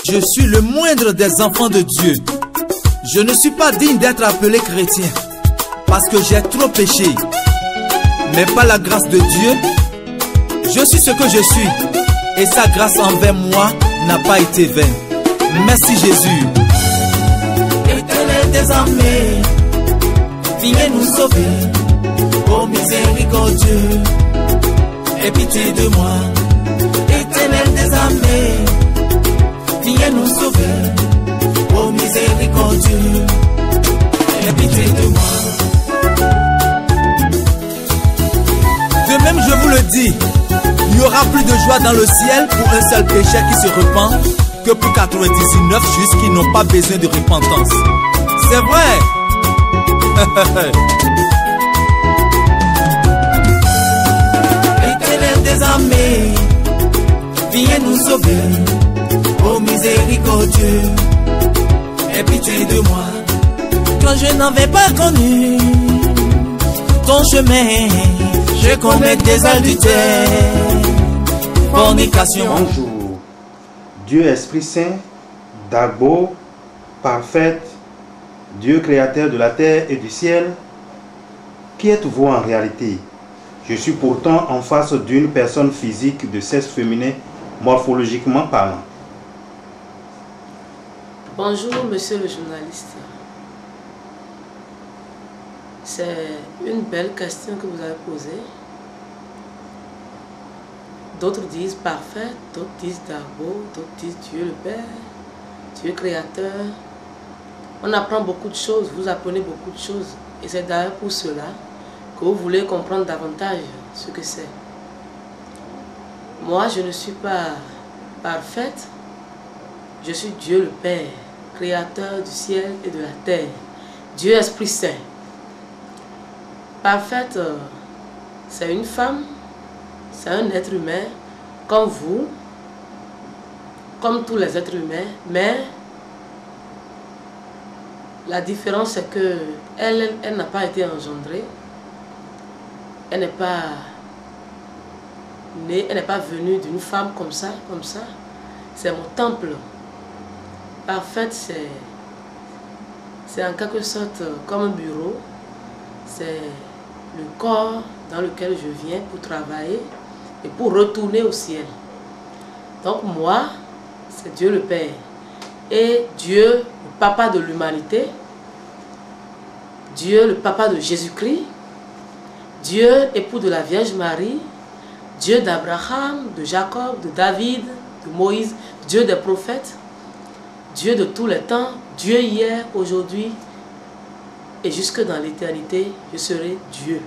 Je suis le moindre des enfants de Dieu. Je ne suis pas digne d'être appelé chrétien parce que j'ai trop péché. Mais par la grâce de Dieu, je suis ce que je suis. Et sa grâce envers moi n'a pas été vaine. Merci Jésus. Éternel des armées, viens nous sauver. Oh miséricordieux, aie pitié de moi. Éternel des armées, viens nous sauver. Oh miséricordieux, aie pitié de moi. De même je vous le dis, il n'y aura plus de joie dans le ciel pour un seul pécheur qui se repent que pour 99 justes qui n'ont pas besoin de repentance. C'est vrai. Éternel des armées, viens nous sauver. Oh miséricordieux, aie pitié de moi. Quand je n'avais pas connu ton chemin, je commets des adultères, fornication. Bonjour, Dieu Esprit Saint, Dagbo, parfaite, Dieu créateur de la terre et du ciel. Qui êtes-vous en réalité? Je suis pourtant en face d'une personne physique de sexe féminin, morphologiquement parlant. Bonjour, monsieur le journaliste. C'est une belle question que vous avez posée. D'autres disent parfait, d'autres disent Dagbo, d'autres disent Dieu le Père, Dieu créateur. On apprend beaucoup de choses, vous apprenez beaucoup de choses. Et c'est d'ailleurs pour cela que vous voulez comprendre davantage ce que c'est. Moi, je ne suis pas parfaite. Je suis Dieu le Père, créateur du ciel et de la terre. Dieu Esprit Saint. Parfaite, c'est une femme, c'est un être humain comme vous, comme tous les êtres humains, mais la différence c'est que elle n'a pas été engendrée, elle n'est pas née, elle n'est pas venue d'une femme comme ça, c'est mon temple. Parfaite, c'est en quelque sorte comme un bureau, c'est le corps dans lequel je viens pour travailler et pour retourner au ciel. Donc moi, c'est Dieu le Père et Dieu, le papa de l'humanité, Dieu, le papa de Jésus-Christ, Dieu, époux de la Vierge Marie, Dieu d'Abraham, de Jacob, de David, de Moïse, Dieu des prophètes, Dieu de tous les temps, Dieu hier, aujourd'hui, et jusque dans l'éternité, je serai Dieu.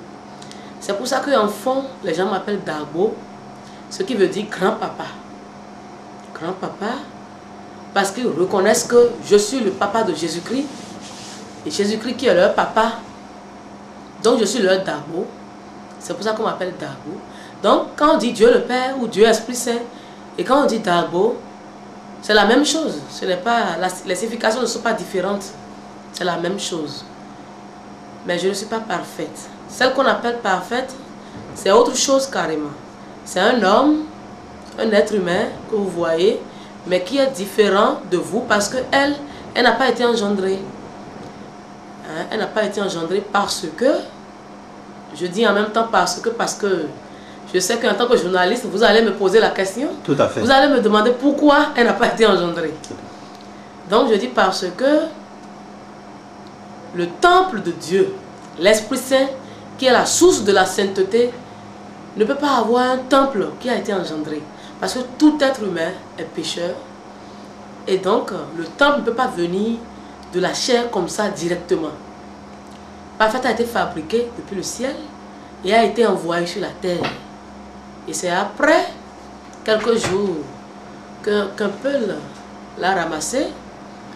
C'est pour ça qu'en fond, les gens m'appellent Dagbo, ce qui veut dire grand-papa. Grand-papa, parce qu'ils reconnaissent que je suis le papa de Jésus-Christ, et Jésus-Christ qui est leur papa. Donc je suis leur Dagbo. C'est pour ça qu'on m'appelle Dagbo. Donc quand on dit Dieu le Père ou Dieu Esprit Saint, et quand on dit Dagbo, c'est la même chose. Ce n'est pas, les significations ne sont pas différentes. C'est la même chose. Mais je ne suis pas parfaite. Celle qu'on appelle parfaite, c'est autre chose carrément. C'est un homme, un être humain que vous voyez, mais qui est différent de vous parce qu'elle, elle n'a pas été engendrée. Hein? Elle n'a pas été engendrée parce que, je dis en même temps parce que je sais qu'en tant que journaliste, vous allez me poser la question. Tout à fait. Vous allez me demander pourquoi elle n'a pas été engendrée. Donc je dis parce que le temple de Dieu, l'Esprit Saint, qui est la source de la sainteté, ne peut pas avoir un temple qui a été engendré. Parce que tout être humain est pécheur. Et donc, le temple ne peut pas venir de la chair comme ça directement. Parfaite a été fabriqué depuis le ciel et a été envoyé sur la terre. Et c'est après quelques jours qu'un peul l'a ramassé,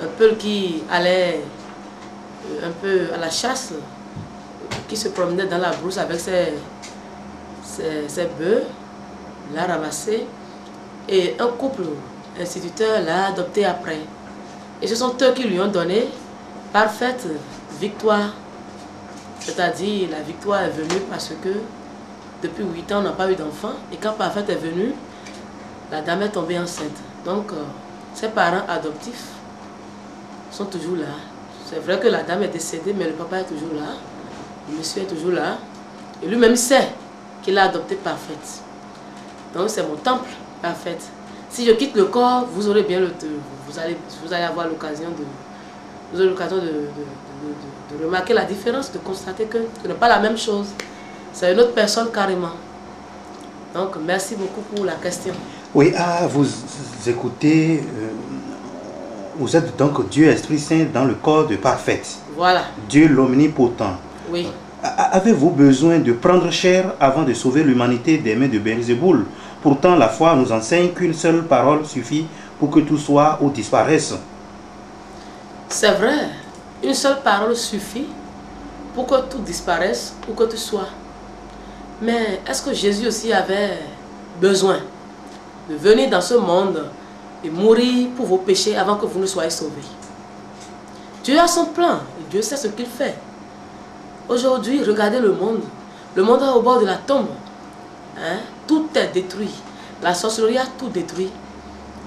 un peul qui allait un peu à la chasse, qui se promenait dans la brousse avec ses bœufs, l'a ramassé et un couple instituteur l'a adopté après. Et ce sont eux qui lui ont donné parfaite victoire. C'est-à-dire la victoire est venue parce que depuis 8 ans on n'a pas eu d'enfant et quand parfaite est venue, la dame est tombée enceinte. Donc ses parents adoptifs sont toujours là. C'est vrai que la dame est décédée, mais le papa est toujours là. Le monsieur est toujours là. Et lui-même sait qu'il a adopté Parfaite. Donc c'est mon temple, Parfaite. Si je quitte le corps, vous aurez bien vous allez avoir l'occasion de remarquer la différence, de constater que ce n'est pas la même chose. C'est une autre personne carrément. Donc merci beaucoup pour la question. Oui, vous écoutez, vous êtes donc Dieu Esprit Saint dans le corps de Parfaite. Voilà. Dieu l'omnipotent. Oui. Avez-vous besoin de prendre chair avant de sauver l'humanité des mains de Belzéboul? Pourtant, la foi nous enseigne qu'une seule parole suffit pour que tout soit ou disparaisse. C'est vrai, une seule parole suffit pour que tout disparaisse ou que tout soit. Mais est-ce que Jésus aussi avait besoin de venir dans ce monde et mourir pour vos péchés avant que vous ne soyez sauvés? Dieu a son plan et Dieu sait ce qu'il fait. Aujourd'hui, regardez le monde. Le monde est au bord de la tombe. Hein? Tout est détruit. La sorcellerie a tout détruit.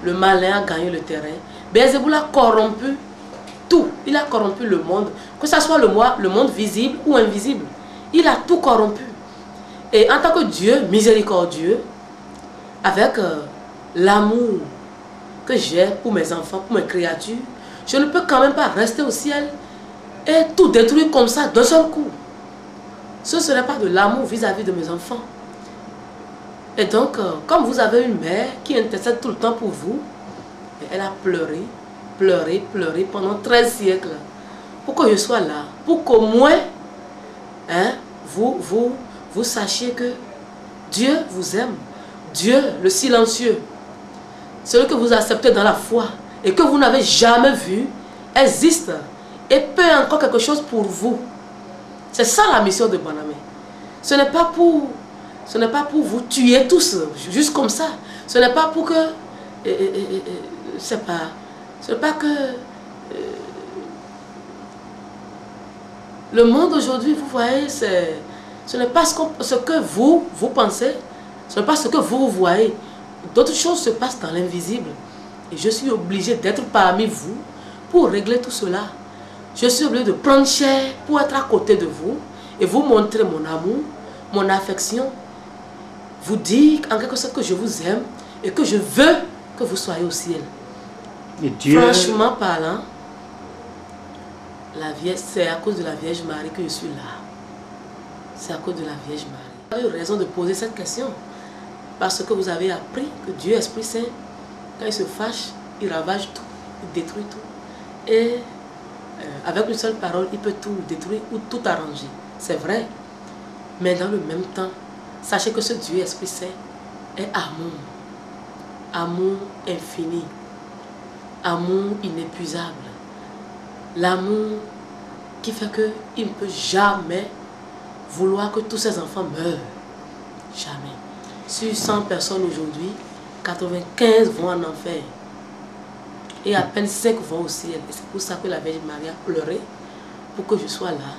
Le malin a gagné le terrain. Belzéboul a corrompu tout. Il a corrompu le monde. Que ce soit le monde visible ou invisible. Il a tout corrompu. Et en tant que Dieu miséricordieux, avec l'amour que j'ai pour mes enfants, pour mes créatures, je ne peux quand même pas rester au ciel et tout détruire comme ça d'un seul coup. Ce ne serait pas de l'amour vis-à-vis de mes enfants. Et donc, comme vous avez une mère qui intercède tout le temps pour vous, elle a pleuré, pleuré, pleuré pendant 13 siècles pour que je sois là, pour qu'au moins hein, vous sachiez que Dieu vous aime. Dieu, le silencieux, celui que vous acceptez dans la foi et que vous n'avez jamais vu, existe et peut encore quelque chose pour vous. C'est ça la mission de Bonamé. Ce n'est pas pour vous tuer tous, juste comme ça. Ce n'est pas pour que... ce n'est pas que... le monde aujourd'hui, vous voyez, ce n'est pas ce que vous pensez, ce n'est pas ce que vous voyez. D'autres choses se passent dans l'invisible. Et je suis obligé d'être parmi vous pour régler tout cela. Je suis obligé de prendre chair pour être à côté de vous et vous montrer mon amour, mon affection. Vous dire en quelque sorte que je vous aime et que je veux que vous soyez au ciel. Et Dieu... Franchement parlant, c'est à cause de la Vierge Marie que je suis là. C'est à cause de la Vierge Marie. Vous avez eu raison de poser cette question. Parce que vous avez appris que Dieu, Esprit Saint, quand il se fâche, il ravage tout, il détruit tout. Et avec une seule parole, il peut tout détruire ou tout arranger. C'est vrai. Mais dans le même temps, sachez que ce Dieu, Esprit Saint, est amour. Amour infini. Amour inépuisable. L'amour qui fait qu'il ne peut jamais vouloir que tous ses enfants meurent. Jamais. Sur 100 personnes aujourd'hui, 95 vont en enfer. Et à peine 5 vont au ciel. Et c'est pour ça que la Vierge Marie a pleuré. Pour que je sois là.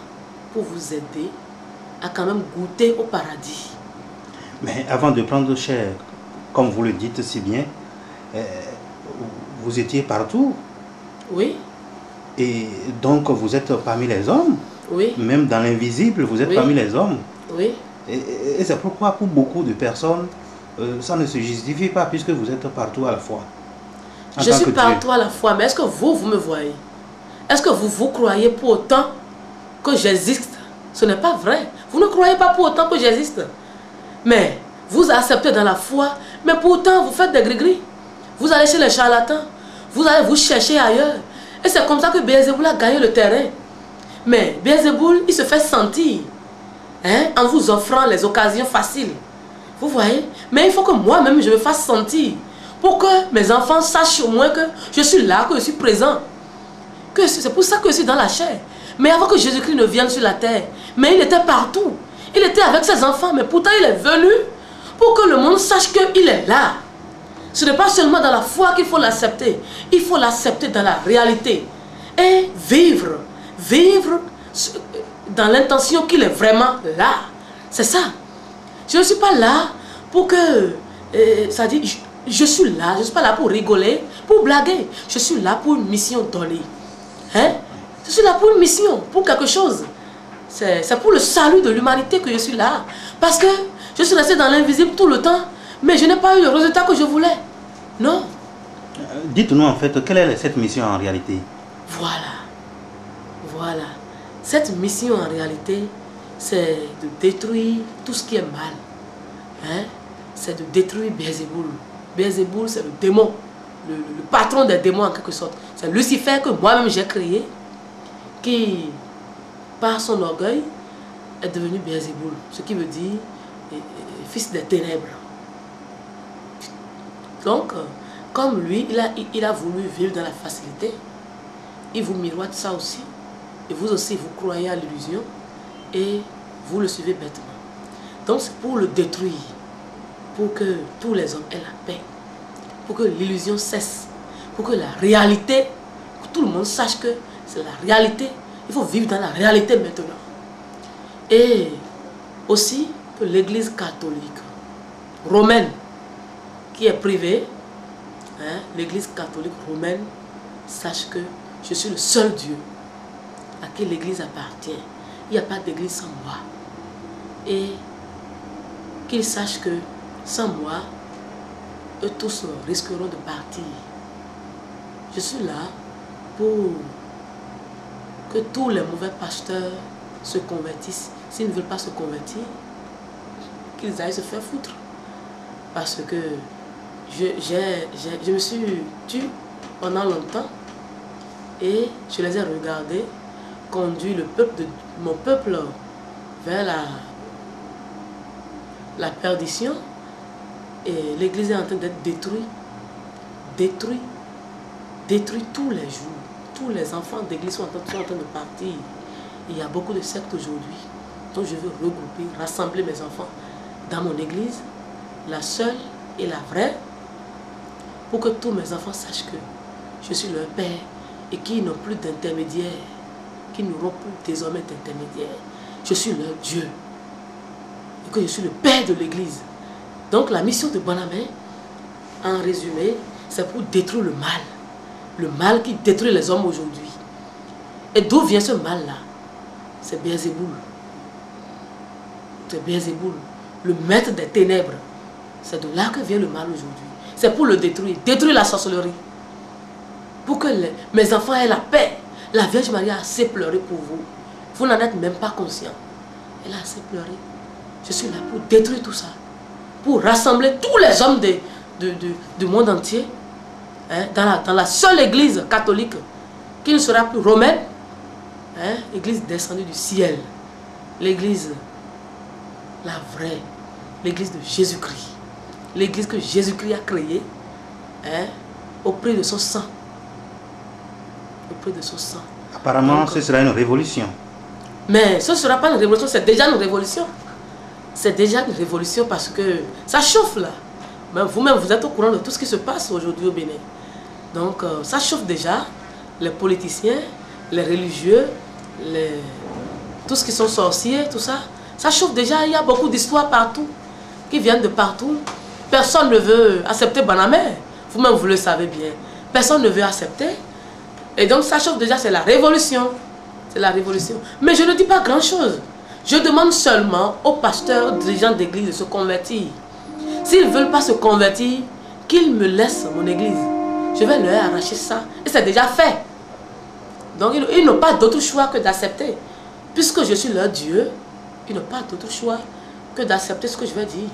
Pour vous aider à quand même goûter au paradis. Mais avant de prendre chair, comme vous le dites si bien, vous étiez partout. Oui. Et donc vous êtes parmi les hommes. Oui. Même dans l'invisible, vous êtes parmi les hommes. Oui. Et c'est pourquoi pour beaucoup de personnes, ça ne se justifie pas puisque vous êtes partout à la fois. Je suis partout à la fois, mais est-ce que vous me voyez? Est-ce que vous croyez pour autant que j'existe? Ce n'est pas vrai. Vous ne croyez pas pour autant que j'existe. Mais vous acceptez dans la foi, mais pourtant vous faites des gris-gris. Vous allez chez les charlatans, vous allez vous chercher ailleurs. Et c'est comme ça que Belzéboul a gagné le terrain. Mais Belzéboul, il se fait sentir. Hein, en vous offrant les occasions faciles. Vous voyez? Mais il faut que moi-même je me fasse sentir. Pour que mes enfants sachent au moins que je suis là, que je suis présent. C'est pour ça que je suis dans la chair. Mais avant que Jésus-Christ ne vienne sur la terre, mais il était partout. Il était avec ses enfants, mais pourtant il est venu pour que le monde sache qu'il est là. Ce n'est pas seulement dans la foi qu'il faut l'accepter. Il faut l'accepter dans la réalité. Et vivre dans l'intention qu'il est vraiment là. C'est ça. Je ne suis pas là pour que... ça dit, je suis là, je ne suis pas là pour rigoler, pour blaguer. Je suis là pour une mission donnée. Hein? Je suis là pour une mission, pour quelque chose. C'est pour le salut de l'humanité que je suis là. Parce que je suis resté dans l'invisible tout le temps, mais je n'ai pas eu le résultat que je voulais. Non. Dites-nous en fait, quelle est cette mission en réalité? Voilà. Voilà. Cette mission en réalité, c'est de détruire tout ce qui est mal. Hein? C'est de détruire Béelzéboul. Béelzéboul, c'est le démon, le patron des démons en quelque sorte. C'est Lucifer que moi-même j'ai créé, qui, par son orgueil, est devenu Béelzéboul, ce qui veut dire fils des ténèbres. Donc, comme lui, il a voulu vivre dans la facilité, il vous miroite ça aussi, et vous aussi, vous croyez à l'illusion, et vous le suivez bêtement. Donc, c'est pour le détruire, pour que tous les hommes aient la paix, pour que l'illusion cesse, pour que la réalité, que tout le monde sache que c'est la réalité. Il faut vivre dans la réalité maintenant. Et aussi que l'Église catholique romaine, qui est privée, hein, l'Église catholique romaine, sache que je suis le seul Dieu à qui l'Église appartient. Il n'y a pas d'Église sans moi. Et qu'ils sachent que sans moi, eux tous risqueront de partir. Je suis là pour que tous les mauvais pasteurs se convertissent. S'ils ne veulent pas se convertir, qu'ils aillent se faire foutre. Parce que je me suis tue pendant longtemps et je les ai regardés conduire mon peuple vers la perdition, et l'église est en train d'être détruite tous les jours. Tous les enfants d'église sont en train de partir. Il y a beaucoup de sectes aujourd'hui. Donc je veux regrouper, rassembler mes enfants dans mon église, la seule et la vraie, pour que tous mes enfants sachent que je suis leur père et qu'ils n'ont plus d'intermédiaire, qu'ils n'auront plus désormais d'intermédiaire. Je suis leur Dieu et que je suis le père de l'église. Donc la mission de Bonamé, en résumé, c'est pour détruire le mal. Le mal qui détruit les hommes aujourd'hui. Et d'où vient ce mal-là? C'est Béelzéboul. C'est Béelzéboul, le maître des ténèbres. C'est de là que vient le mal aujourd'hui. C'est pour le détruire. Détruire la sorcellerie. Pour que mes enfants aient la paix. La Vierge Marie a assez pleuré pour vous. Vous n'en êtes même pas conscient. Elle a assez pleuré. Je suis là pour détruire tout ça. Pour rassembler tous les hommes du monde entier. Hein, dans la seule église catholique qui ne sera plus romaine, hein, l'église descendue du ciel, l'église la vraie, l'église de Jésus-Christ, l'église que Jésus-Christ a créée, hein, au prix de son sang, au prix de son sang. Apparemment, ce sera une révolution. Mais ce ne sera pas une révolution, c'est déjà une révolution. C'est déjà une révolution parce que ça chauffe là. Vous-même, vous êtes au courant de tout ce qui se passe aujourd'hui au Bénin. Donc, ça chauffe déjà. Les politiciens, les religieux, tous ce qui sont sorciers, tout ça. Ça chauffe déjà. Il y a beaucoup d'histoires partout, qui viennent de partout. Personne ne veut accepter Bonamé. Vous-même, vous le savez bien. Personne ne veut accepter. Et donc, ça chauffe déjà. C'est la révolution. C'est la révolution. Mais je ne dis pas grand-chose. Je demande seulement aux pasteurs, dirigeants d'église de se convertir. S'ils ne veulent pas se convertir, qu'ils me laissent mon église. Je vais leur arracher ça. Et c'est déjà fait. Donc ils n'ont pas d'autre choix que d'accepter. Puisque je suis leur Dieu, ils n'ont pas d'autre choix que d'accepter ce que je vais dire.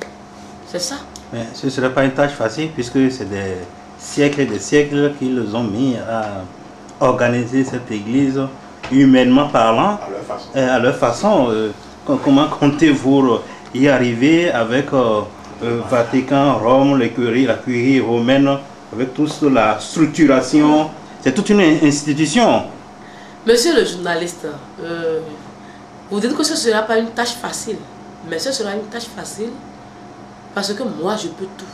C'est ça. Mais ce ne serait pas une tâche facile puisque c'est des siècles et des siècles qu'ils ont mis à organiser cette église, humainement parlant, à leur façon. Comment comptez-vous y arriver avec Vatican, Rome, la curie romaine, avec toute la structuration? C'est toute une institution. Monsieur le journaliste, vous dites que ce ne sera pas une tâche facile, mais ce sera une tâche facile parce que moi je peux tout.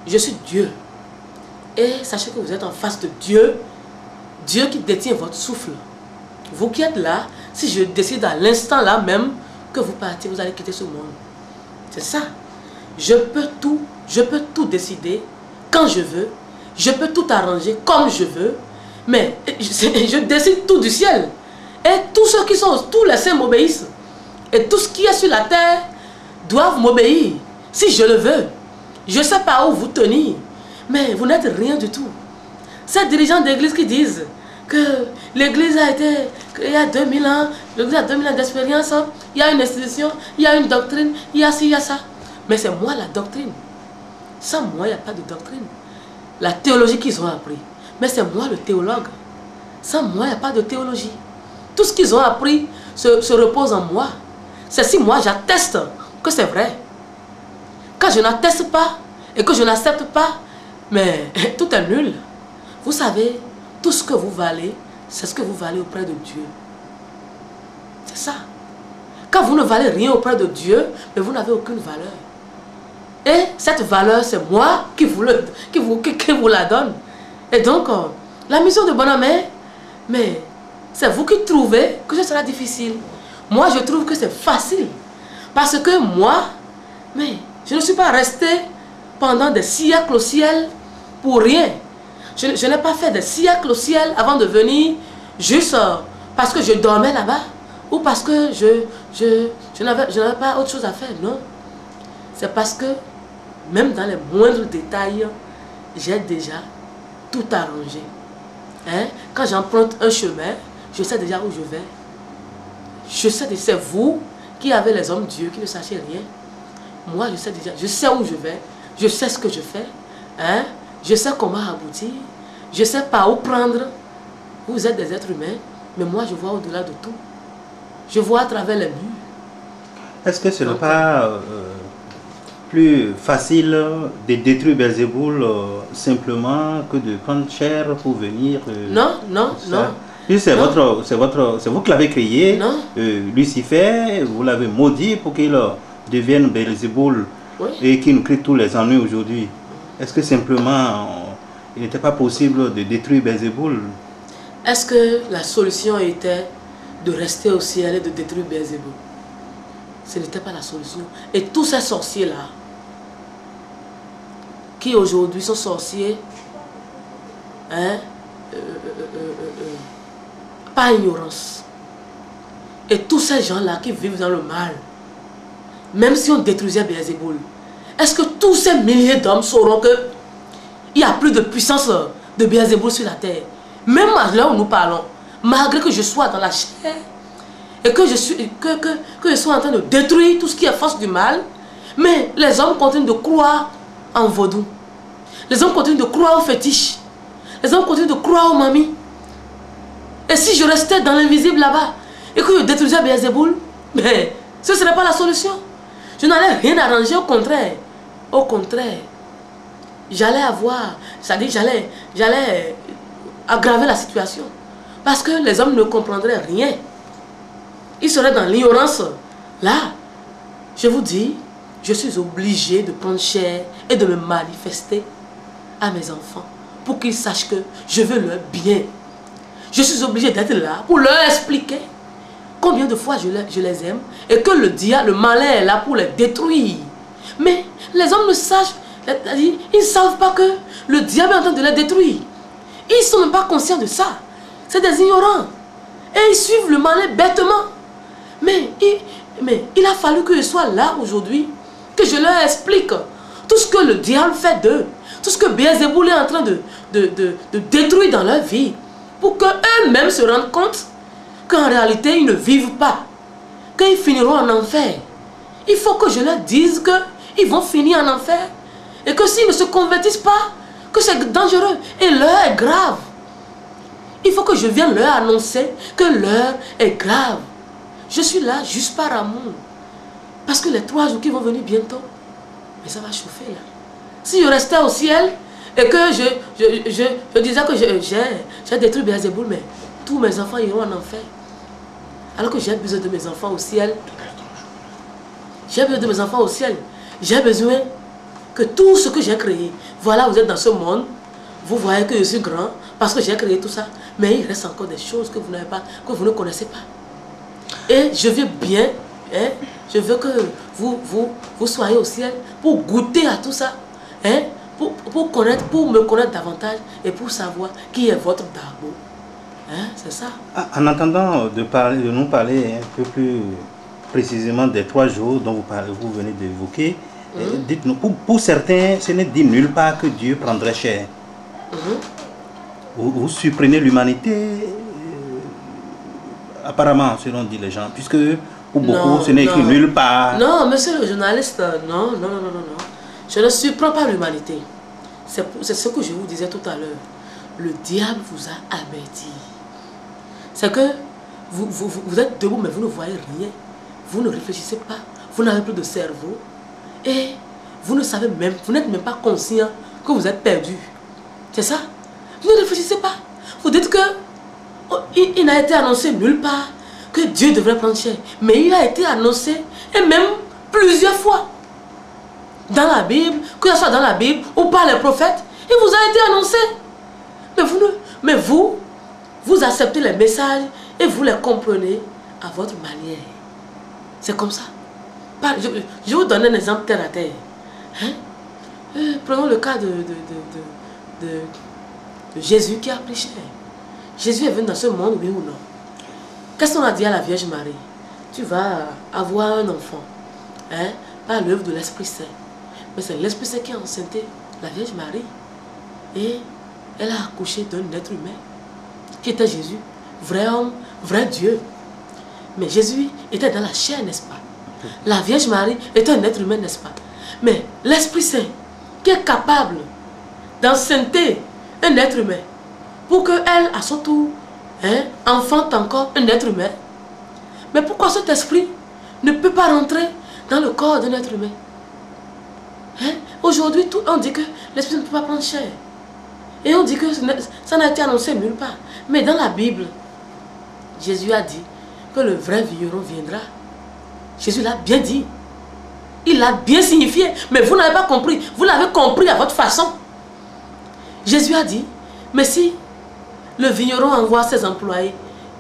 Je suis Dieu. Et sachez que vous êtes en face de Dieu, Dieu qui détient votre souffle. Vous qui êtes là, si je décide à l'instant là même que vous partez, vous allez quitter ce monde. C'est ça. Je peux tout je peux tout décider quand je veux, je peux tout arranger comme je veux, mais je décide tout du ciel. Et tous ceux qui sont, tous les saints m'obéissent. Et tout ce qui est sur la terre doivent m'obéir, si je le veux. Je ne sais pas où vous tenir, mais vous n'êtes rien du tout. Ces dirigeants d'église qui disent que l'église a été créée il y a 2000 ans, l'église a 2000 ans d'expérience, il y a une institution, il y a une doctrine, il y a ci, il y a ça. Mais c'est moi la doctrine. Sans moi, il n'y a pas de doctrine. La théologie qu'ils ont appris. Mais c'est moi le théologue. Sans moi, il n'y a pas de théologie. Tout ce qu'ils ont appris se repose en moi. C'est si moi j'atteste que c'est vrai. Quand je n'atteste pas et que je n'accepte pas, mais tout est nul. Vous savez, tout ce que vous valez, c'est ce que vous valez auprès de Dieu. C'est ça. Quand vous ne valez rien auprès de Dieu, mais vous n'avez aucune valeur. Et cette valeur, c'est moi qui vous la donne. Et donc, la mission de Bonhomme, mais c'est vous qui trouvez que ce sera difficile. Moi, je trouve que c'est facile. Parce que moi, mais je ne suis pas resté pendant des siècles au ciel pour rien. Je n'ai pas fait des siècles au ciel avant de venir juste parce que je dormais là-bas ou parce que je n'avais pas autre chose à faire. Non. C'est parce que même dans les moindres détails, j'ai déjà tout arrangé. Hein? Quand j'emprunte un chemin, je sais déjà où je vais. Je sais déjà, c'est vous qui avez les hommes Dieu qui ne sachez rien. Moi, je sais déjà, je sais où je vais, je sais ce que je fais, hein? Je sais comment aboutir, je sais par où prendre. Vous êtes des êtres humains, mais moi, je vois au-delà de tout. Je vois à travers les murs. Est-ce que ce n'est pas plus facile de détruire Belzéboul simplement que de prendre chair pour venir non. C'est vous qui l'avez créé, Lucifer, vous l'avez maudit pour qu'il devienne Belzéboul, oui, et qu'il nous crée tous les ennuis aujourd'hui. Est-ce que simplement il n'était pas possible de détruire Belzéboul? Est-ce que la solution était de rester au ciel et de détruire Belzéboul? Ce n'était pas la solution. Et tous ces sorciers-là, qui aujourd'hui sont sorciers, hein, par ignorance. Et tous ces gens-là qui vivent dans le mal, même si on détruisait Belzéboul, est-ce que tous ces milliers d'hommes sauront qu'il n'y a plus de puissance de Belzéboul sur la terre? Même à l'heure où nous parlons, malgré que je sois dans la chair, et que je sois en train de détruire tout ce qui est force du mal, mais les hommes continuent de croire en vaudou. Les hommes continuent de croire aux fétiches. Les hommes continuent de croire aux mamies. Et si je restais dans l'invisible là-bas, et que je détruisais Belzéboul, mais ce ne serait pas la solution. Je n'allais rien arranger, au contraire. Au contraire. J'allais avoir, c'est-à-dire j'allais aggraver la situation. Parce que les hommes ne comprendraient rien. Ils seraient dans l'ignorance. Là, je vous dis, je suis obligé de prendre chair et de me manifester à mes enfants pour qu'ils sachent que je veux leur bien. Je suis obligé d'être là pour leur expliquer combien de fois je les aime et que le diable, le malin est là pour les détruire. Mais les hommes ne sachent, ils ne savent pas que le diable est en train de les détruire. Ils ne sont même pas conscients de ça. C'est des ignorants. Et ils suivent le malin bêtement. Mais il a fallu que je sois là aujourd'hui, que je leur explique tout ce que le diable fait d'eux, tout ce que Belzéboul est en train de détruire dans leur vie, pour qu'eux-mêmes se rendent compte qu'en réalité, ils ne vivent pas, qu'ils finiront en enfer. Il faut que je leur dise qu'ils vont finir en enfer, et que s'ils ne se convertissent pas, que c'est dangereux, et l'heure est grave. Il faut que je vienne leur annoncer que l'heure est grave. Je suis là juste par amour. Parce que les 3 jours qui vont venir bientôt, mais ça va chauffer là. Si je restais au ciel et que je disais que j'ai détruit Belzéboul, mais tous mes enfants iront en enfer. Alors que j'ai besoin de mes enfants au ciel. J'ai besoin de mes enfants au ciel. J'ai besoin que tout ce que j'ai créé, voilà, vous êtes dans ce monde, vous voyez que je suis grand parce que j'ai créé tout ça. Mais il reste encore des choses que vous n'avez pas, que vous ne connaissez pas. Et je veux bien, hein, je veux que vous soyez au ciel pour goûter à tout ça. hein, pour me connaître davantage et pour savoir qui est votre Dabo. Hein, c'est ça. En attendant de nous parler un peu plus précisément des 3 jours dont vous venez d'évoquer, dites-nous, pour certains, ce n'est dit nulle part que Dieu prendrait chair. Vous supprimez l'humanité, apparemment, selon dit les gens, puisque pour beaucoup, ce n'est écrit nulle part. Non, monsieur le journaliste, non. Je ne supprime pas l'humanité. C'est ce que je vous disais tout à l'heure. Le diable vous a averti. C'est que vous êtes debout, mais vous ne voyez rien. Vous ne réfléchissez pas. Vous n'avez plus de cerveau. Et vous ne savez même, vous n'êtes même pas conscient que vous êtes perdu. C'est ça? Vous ne réfléchissez pas. Vous dites que il n'a été annoncé nulle part que Dieu devrait prendre chair. Mais il a été annoncé, et même plusieurs fois. Dans la Bible, que ce soit dans la Bible ou par les prophètes, il vous a été annoncé. Mais vous acceptez les messages et vous les comprenez à votre manière. C'est comme ça. Je vais vous donner un exemple terre à terre. Hein? Prenons le cas de Jésus qui a pris chair. Jésus est venu dans ce monde, oui ou non? Qu'est-ce qu'on a dit à la Vierge Marie? Tu vas avoir un enfant, hein, par l'œuvre de l'Esprit Saint. Mais c'est l'Esprit Saint qui a enceinté la Vierge Marie. Et elle a accouché d'un être humain, qui était Jésus, vrai homme, vrai Dieu. Mais Jésus était dans la chair, n'est-ce pas? La Vierge Marie était un être humain, n'est-ce pas? Mais l'Esprit Saint, qui est capable d'enceinte un être humain, pour qu'elle, à son tour, hein, enfante encore un être humain. Mais pourquoi cet esprit ne peut pas rentrer dans le corps d'un être humain? Hein? Aujourd'hui, on dit que l'esprit ne peut pas prendre chair. Et on dit que ça n'a été annoncé nulle part. Mais dans la Bible, Jésus a dit que le vrai vigneron viendra. Jésus l'a bien dit. Il l'a bien signifié. Mais vous n'avez pas compris. Vous l'avez compris à votre façon. Jésus a dit, mais si le vigneron envoie ses employés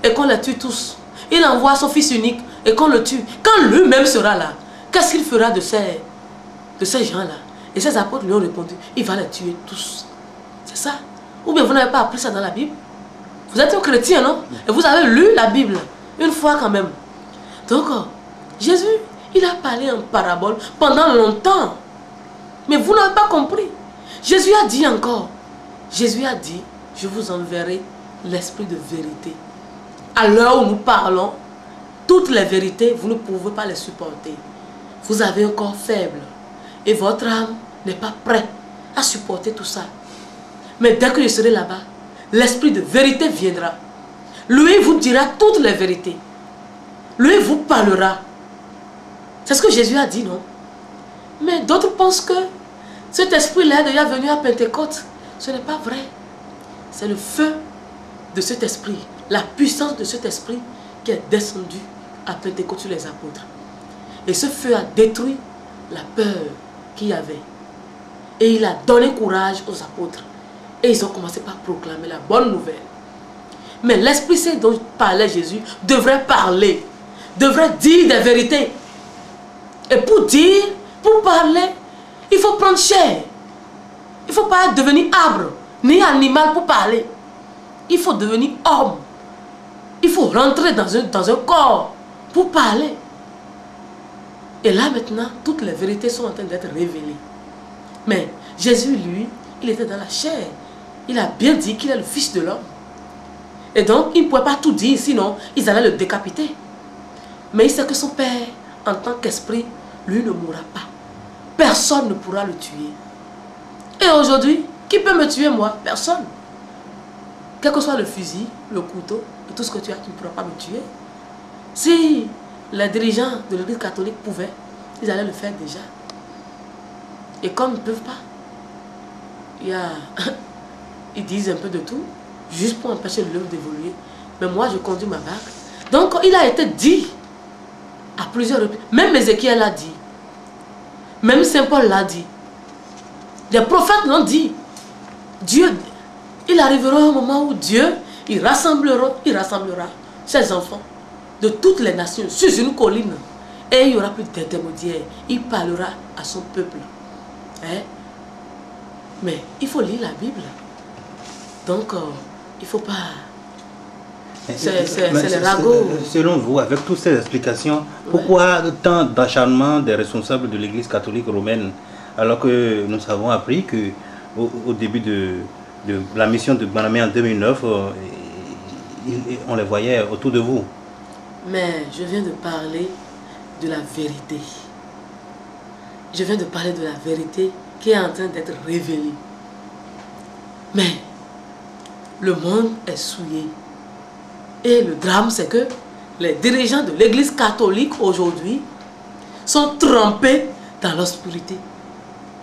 et qu'on les tue tous, il envoie son fils unique et qu'on le tue, quand lui-même sera là, qu'est-ce qu'il fera de ces gens-là? Et ses apôtres lui ont répondu, il va les tuer tous. C'est ça? Ou bien vous n'avez pas appris ça dans la Bible? Vous êtes un chrétien, non? Et vous avez lu la Bible une fois quand même. Donc, Jésus, il a parlé en parabole pendant longtemps. Mais vous n'avez pas compris. Jésus a dit encore, Jésus a dit, je vous enverrai l'esprit de vérité. À l'heure où nous parlons, toutes les vérités, vous ne pouvez pas les supporter. Vous avez un corps faible et votre âme n'est pas prête à supporter tout ça. Mais dès que je serai là-bas, l'esprit de vérité viendra. Lui vous dira toutes les vérités. Lui vous parlera. C'est ce que Jésus a dit, non? Mais d'autres pensent que cet esprit-là est déjà venu à Pentecôte. Ce n'est pas vrai. C'est le feu de cet esprit, la puissance de cet esprit qui est descendu à Pentecôte sur les apôtres. Et ce feu a détruit la peur qu'il y avait. Et il a donné courage aux apôtres. Et ils ont commencé par proclamer la bonne nouvelle. Mais l'Esprit Saint dont parlait Jésus devrait parler, devrait dire des vérités. Et pour dire, pour parler, il faut prendre chair. Il ne faut pas devenir arbre, ni animal pour parler. Il faut devenir homme. Il faut rentrer dans un corps pour parler. Et là maintenant, toutes les vérités sont en train d'être révélées. Mais Jésus, lui, il était dans la chair. Il a bien dit qu'il est le Fils de l'homme. Et donc, il ne pouvait pas tout dire, sinon, ils allaient le décapiter. Mais il sait que son Père, en tant qu'esprit, lui ne mourra pas. Personne ne pourra le tuer. Et aujourd'hui, qui peut me tuer moi? Personne. Quel que soit le fusil, le couteau, et tout ce que tu as, tu ne pourras pas me tuer. Si les dirigeants de l'Église catholique pouvaient, ils allaient le faire déjà. Et comme ils ne peuvent pas, ils disent un peu de tout, juste pour empêcher l'œuvre d'évoluer. Mais moi, je conduis ma barque. Donc, il a été dit à plusieurs reprises. Même Ézéchiel l'a dit. Même Saint Paul l'a dit. Les prophètes l'ont dit. Dieu, il arrivera un moment où Dieu, il rassemblera ses enfants de toutes les nations sur une colline. Et il n'y aura plus d'intermédiaire. Il parlera à son peuple. Hein? Mais il faut lire la Bible. Donc, il ne faut pas... C'est les ragots. Selon vous, avec toutes ces explications, pourquoi tant d'acharnement des responsables de l'Église catholique romaine, alors que nous avons appris que au début de la mission de Banamé en 2009, on les voyait autour de vous? Mais je viens de parler de la vérité. Je viens de parler de la vérité qui est en train d'être révélée. Mais le monde est souillé. Et le drame, c'est que les dirigeants de l'Église catholique aujourd'hui sont trempés dans l'obscurité.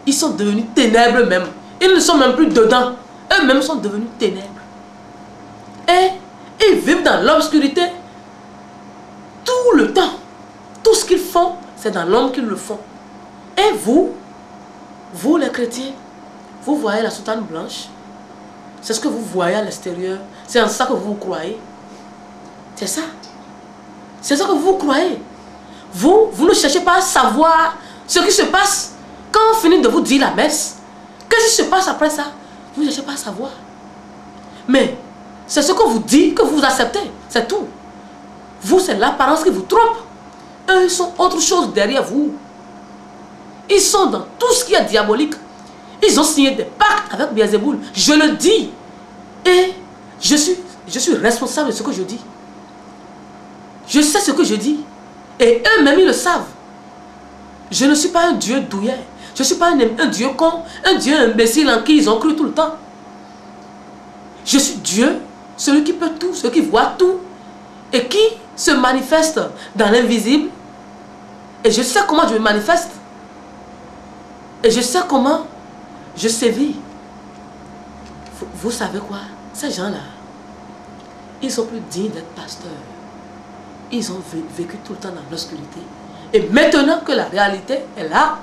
Ils sont devenus ténèbres même. Ils ne sont même plus dedans. Eux-mêmes sont devenus ténèbres. Et ils vivent dans l'obscurité tout le temps. Tout ce qu'ils font, c'est dans l'ombre qu'ils le font. Et vous les chrétiens, vous voyez la soutane blanche. C'est ce que vous voyez à l'extérieur. C'est en ça que vous croyez. C'est ça. C'est ça que vous croyez. Vous ne cherchez pas à savoir ce qui se passe quand on finit de vous dire la messe. Qu'est-ce qui se passe après ça? Vous ne cherchez pas à savoir. Mais c'est ce que vous dites que vous acceptez. C'est tout. Vous, c'est l'apparence qui vous trompe. Eux, ils sont autre chose derrière vous. Ils sont dans tout ce qui est diabolique. Ils ont signé des pactes avec Beelzéboul. Je le dis. Et je suis responsable de ce que je dis. Je sais ce que je dis. Et eux-mêmes, ils le savent. Je ne suis pas un Dieu douillet. Je ne suis pas un Dieu con, un Dieu imbécile en qui ils ont cru tout le temps. Je suis Dieu, celui qui peut tout, celui qui voit tout, et qui se manifeste dans l'invisible. Et je sais comment je me manifeste. Et je sais comment je sévis. Vous savez quoi? Ces gens-là, ils sont plus dignes d'être pasteurs. Ils ont vécu tout le temps dans l'obscurité. Et maintenant que la réalité est là,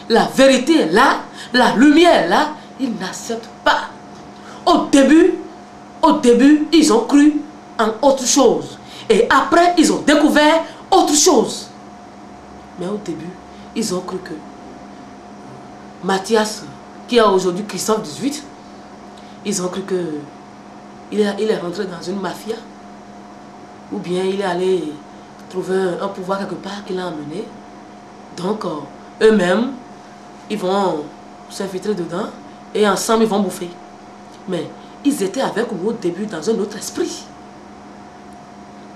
la vérité est là, la lumière est là, ils n'acceptent pas. Au début, ils ont cru en autre chose. Et après, ils ont découvert autre chose. Mais au début, ils ont cru que Matthias, qui a aujourd'hui Christophe 18, ils ont cru que il est rentré dans une mafia. Ou bien il est allé trouver un pouvoir quelque part qui l'a emmené. Donc, eux-mêmes, ils vont s'infiltrer dedans et ensemble, ils vont bouffer. Mais ils étaient avec nous au début dans un autre esprit.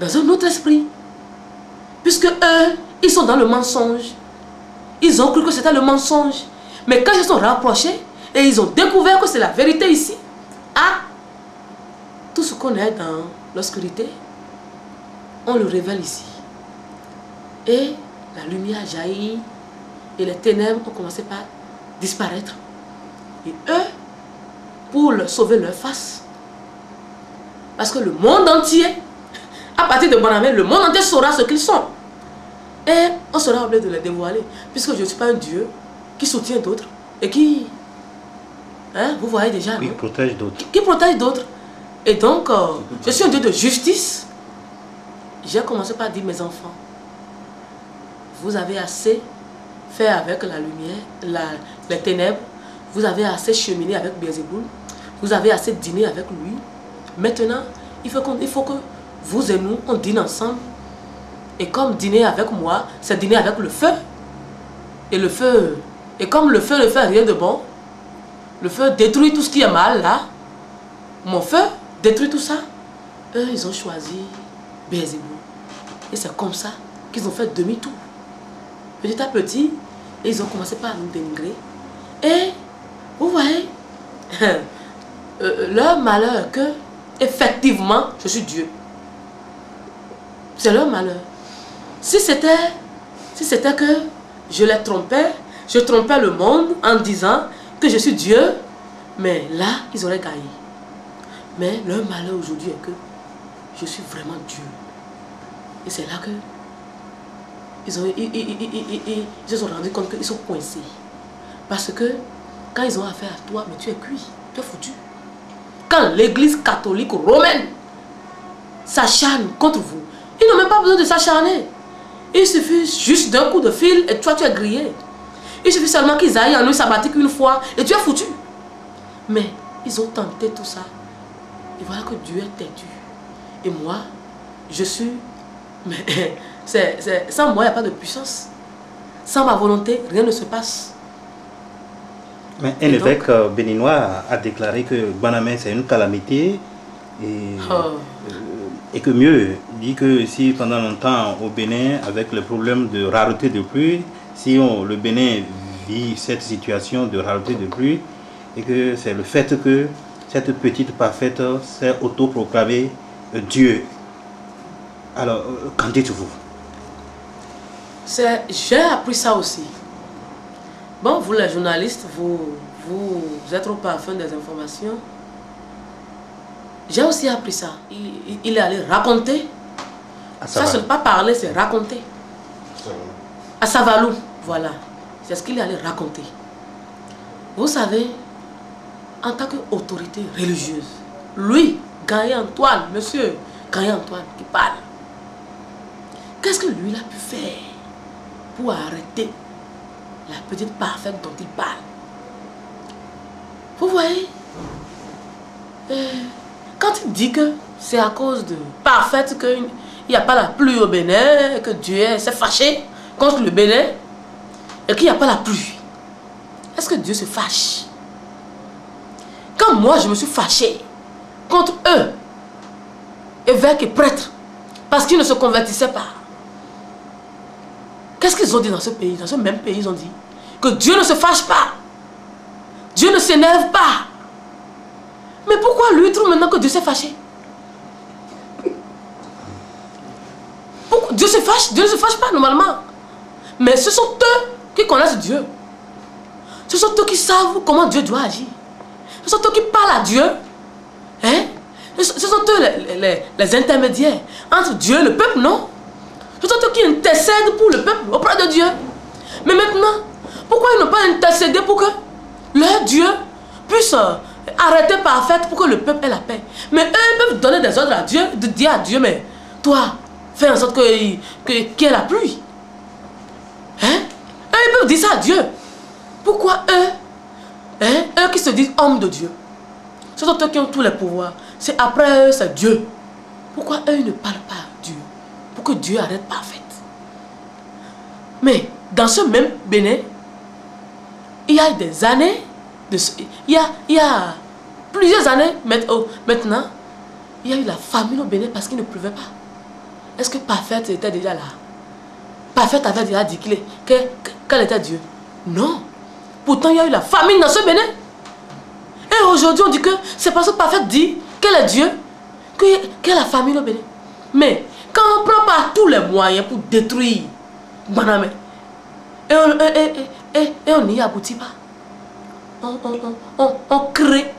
Dans un autre esprit. Puisque eux, ils sont dans le mensonge. Ils ont cru que c'était le mensonge. Mais quand ils se sont rapprochés et ils ont découvert que c'est la vérité ici, tout ce qu'on est dans l'obscurité, on le révèle ici. Et la lumière jaillit et les ténèbres ont commencé par disparaître. Et eux, pour sauver leur face, parce que le monde entier, à partir de Banamé, le monde entier saura ce qu'ils sont. Et on sera obligé de les dévoiler, puisque je ne suis pas un Dieu qui soutient d'autres et qui, vous voyez déjà, qui protège d'autres. Qui protège d'autres. Et donc, je suis un Dieu de justice. J'ai commencé par dire, mes enfants, vous avez assez fait avec la lumière, les ténèbres, vous avez assez cheminé avec Beelzéboul, vous avez assez dîné avec lui. Maintenant, il faut que vous et nous, on dîne ensemble. Et comme dîner avec moi, c'est dîner avec le feu. Et le feu, et comme le feu ne fait rien de bon, le feu détruit tout ce qui est mal là, mon feu détruit tout ça. Eux, ils ont choisi Beelzéboul. Et c'est comme ça qu'ils ont fait demi-tour. Petit à petit, ils ont commencé par nous dénigrer. Et vous voyez, leur malheur que, effectivement, je suis Dieu. C'est leur malheur. Si c'était que je les trompais, je trompais le monde en disant que je suis Dieu, mais là, ils auraient gagné. Mais leur malheur aujourd'hui est que je suis vraiment Dieu. Et c'est là que ils se sont rendus compte qu'ils sont coincés. Parce que quand ils ont affaire à toi, mais tu es cuit, tu es foutu. Quand l'église catholique romaine s'acharne contre vous, ils n'ont même pas besoin de s'acharner. Il suffit juste d'un coup de fil et toi tu es grillé. Il suffit seulement qu'ils aillent en nuit sabbatique une fois et tu es foutu. Mais ils ont tenté tout ça. Et voilà que Dieu est têtu. Et moi, je suis... Mais sans moi, il n'y a pas de puissance. Sans ma volonté, rien ne se passe. Mais un évêque béninois a déclaré que Banamé c'est une calamité et que mieux, il dit que si pendant longtemps au Bénin, avec le problème de rareté de pluie, si le Bénin vit cette situation de rareté de pluie, et que c'est le fait que cette petite parfaite s'est autoproclamée Dieu. Alors, qu'en dites-vous? J'ai appris ça aussi. Bon, vous les journalistes, vous êtes au parfum des informations. J'ai aussi appris ça. Il est allé raconter. Ça, ce n'est pas parler, c'est raconter. À Savalou, voilà. C'est ce qu'il est allé raconter. Vous savez, en tant qu'autorité religieuse, lui, Gagné-Antoine, monsieur Gagné-Antoine qui parle, qu'est-ce que lui il a pu faire pour arrêter la petite parfaite dont il parle? Vous voyez, quand il dit que c'est à cause de parfaite qu'il n'y a pas la pluie au Bénin, que Dieu s'est fâché contre le Bénin et qu'il n'y a pas la pluie, est-ce que Dieu se fâche? Quand moi je me suis fâché contre eux, évêques et prêtres, parce qu'ils ne se convertissaient pas, qu'est-ce qu'ils ont dit dans ce pays? Dans ce même pays, ils ont dit que Dieu ne se fâche pas. Dieu ne s'énerve pas. Mais pourquoi lui trouve maintenant que Dieu s'est fâché? Pourquoi Dieu se fâche? Dieu ne se fâche pas normalement. Mais ce sont eux qui connaissent Dieu. Ce sont eux qui savent comment Dieu doit agir. Ce sont eux qui parlent à Dieu. Hein? Ce sont eux les intermédiaires entre Dieu et le peuple, non? Ce sont eux qui intercèdent pour le peuple auprès de Dieu. Mais maintenant, pourquoi ils n'ont pas intercédé pour que leur Dieu puisse arrêter parfaite pour que le peuple ait la paix? Mais eux, ils peuvent donner des ordres à Dieu, de dire à Dieu, mais toi, fais en sorte qu'il y ait la pluie. Hein? Eux, ils peuvent dire ça à Dieu. Pourquoi eux, eux qui se disent hommes de Dieu, ce sont eux qui ont tous les pouvoirs. C'est après eux, c'est Dieu. Pourquoi eux, ils ne parlent pas à Dieu pour que Dieu arrête parfaite? Mais dans ce même Bénin, il y a des années, il y a plusieurs années maintenant, il y a eu la famine au Bénin parce qu'il ne pleuvait pas. Est-ce que parfaite était déjà là? Parfaite avait déjà dit qu'elle était Dieu? Non. Pourtant, il y a eu la famine dans ce Bénin. Et aujourd'hui, on dit que c'est parce que parfaite dit qu'elle est Dieu qu'il y a la famine au Bénin. Mais quand on prend pas tous les moyens pour détruire Banamé, et on n'y aboutit pas, on crée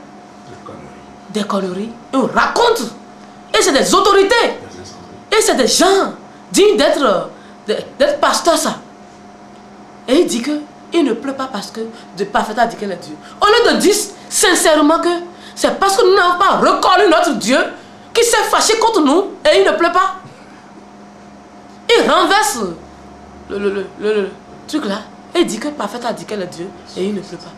des conneries, et on raconte. Et c'est des autorités. Et c'est des gens dignes d'être pasteurs, ça. Et il dit que il ne pleut pas parce que de parfaite a dit qu'elle est Dieu. Au lieu de dire sincèrement que c'est parce que nous n'avons pas reconnu notre Dieu qui s'est fâché contre nous et il ne pleut pas. Il renverse le truc là et il dit que parfaite a dit qu'elle est Dieu et il ne pleut pas.